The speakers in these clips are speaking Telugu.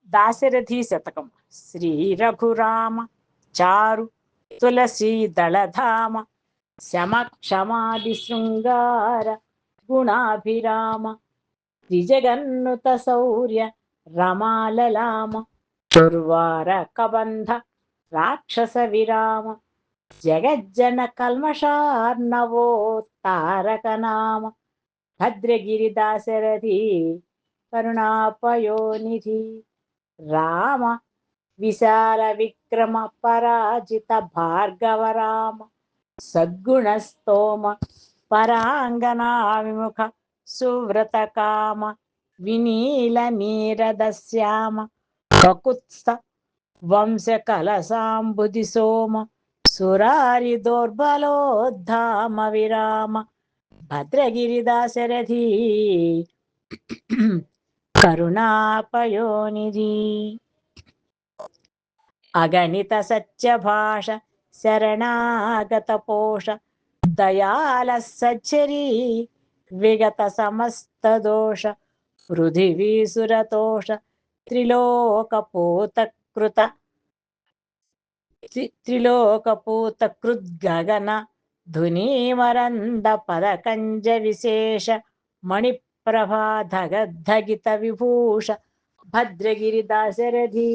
దాశరథి శతకం. శ్రీ రఘురామ చారు తులసీ దళధామ శమ క్షమాది శృంగార గుణాభిరామ త్రిజగన్నుత శౌర్య రమాలలామ దుర్వార కబంధ రాక్షస విరామ జగజ్జన కల్మషార్ణవో తారక నామ భద్రగిరి దాశరథి కరుణాపయోనిధి రామ విశాల విక్రమ పరాజిత భార్గవ రామ సద్గుణ స్తోమ పరాంగనా విముఖ సువ్రత కామ వినీల నీరద శ్యామ కకుత్స్థ వంశ కలసాంబుది సోమ సురారి దౌర్బలోద్ధామ విరామ భద్రగిరి దాశరథి కరుణాపయోనిధి అగణిత సత్యభాష శరణాగత పోష దయాల సచ్చరీ విగత సమస్త దోష పృథివీసురతోష త్రిలోకపూత కృద్గగన ధునీమరంద పదకంజ విశేష మణిప్రభాధగద్ధగిత విభూష భద్రగిరి దాశరథి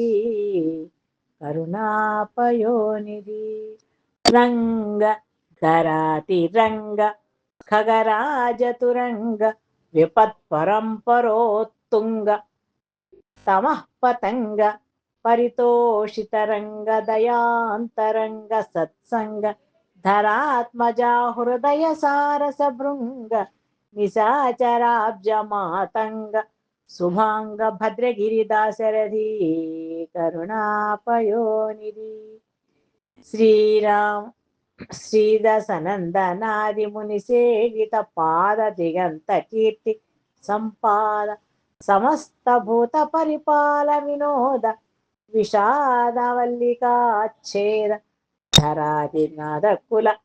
కరుణాపయోనిధి రంగ ధరాతిరంగ ఖగరాజతురంగ విపత్పరంపరోత్తుంగ తమః పతంగ పరితోషితరంగ దయాంతరంగ సత్సంగ ధరాత్మజా హృదయ సారస భృంగ నిశాచరాబ్జ మాతంగ శుభాంగ భద్రగిరి దాశరథి కరుణాపయోనిధి శ్రీరామ శ్రీదసనందనాది ముని సేవిత పాద దిగంత కీర్తి సంపాద సమస్త భూత పరిపాల వినోద విషాదవల్లికాచ్ఛేద ధరాదినాద కుల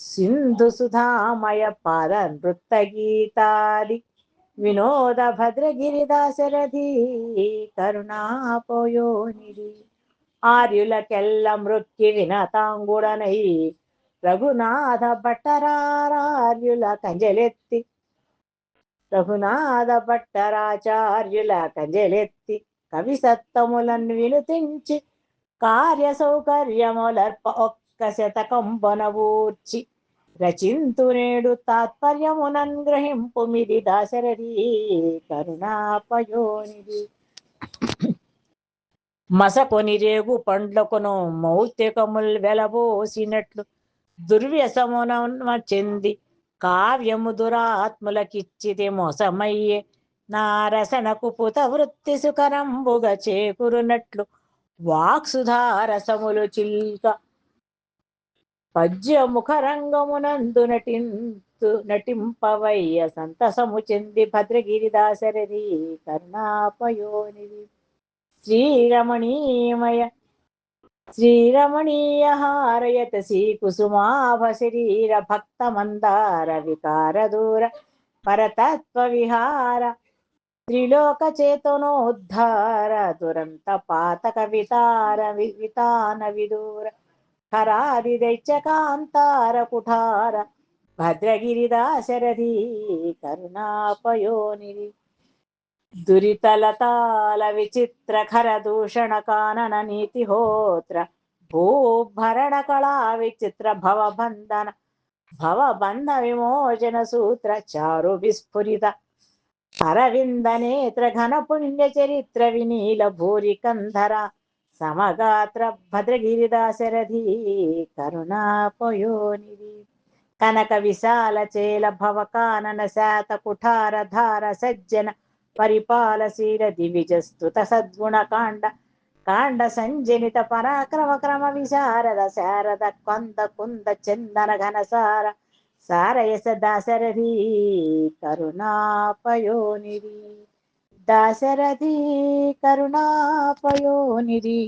సింధు సుధామయ పాద నృత్త గీతాది వినోద భద్రగిరి దాశరథి కరుణాపయోనిధి ఆర్యులకెల్ల మృక్కి వినతాంగుడనై రఘునాథ భట్టరార్యుల కంజలెత్తి రఘునాథ భట్టరాచార్యుల కంజలెత్తి కవి సత్తములను వినుతించి కార్య సౌకర్యములర్ప ఒక్క శతకంబనవూర్చి రచింతు నేడు తాత్పర్యమునన్ గ్రహింపు మిది దాశరథి కరుణాపయోనిధి మసకొని రేగు పండ్లకును మౌత్యకముల్ వెలబోసినట్లు దుర్వ్యసమున చెంది కావ్యము దురాత్ములకిచ్చితే మోసమయ్యే నారసనకు పుత వృత్తి సుకరంబుగ చేకురునట్లు వాక్సుధారసములు చిల్క పద్యముఖరంగమునందు నటింపవయ్య సంతసము చెంది భద్రగిరి దాశరథి కరుణాపయోనిధి శ్రీరమణీయ హారయత శ్రీకుసుమాభ శరీర భక్త మందార వికార దూర పరతత్వ విహార త్రిలోక చేతనోద్ధార దురంత పాతక వితాన విదూర హరాది దైత్యకాంతార కుఠార భద్రగిరి దాశరథి కరుణాపయోనిధి దురితలతాల విచిత్ర ఖర దూషణ కానన నీతి హోత్ర భూభరణ కళా విచిత్ర భవబంధ విమోచన సూత్ర చారు విస్ఫురిత అరవింద నేత్ర ఘన పుణ్య చరిత్ర వినీల భూరి కంధర సమగాత్ర భద్రగిరి దాశరథి కరుణాపయోనిధి కనక విశాల చేల భవ కానన శాత కుఠార ధార సజ్జన పరిపాలశీల దివిజస్తుత సద్గుణ కాండ సంజనిత పరాక్రమ క్రమ విశారద శారద కొంద కుంద చందన ఘనసార సారయస దాశరథి కరుణాపయోనిధి దాశరథి కరుణాపయోనిధి.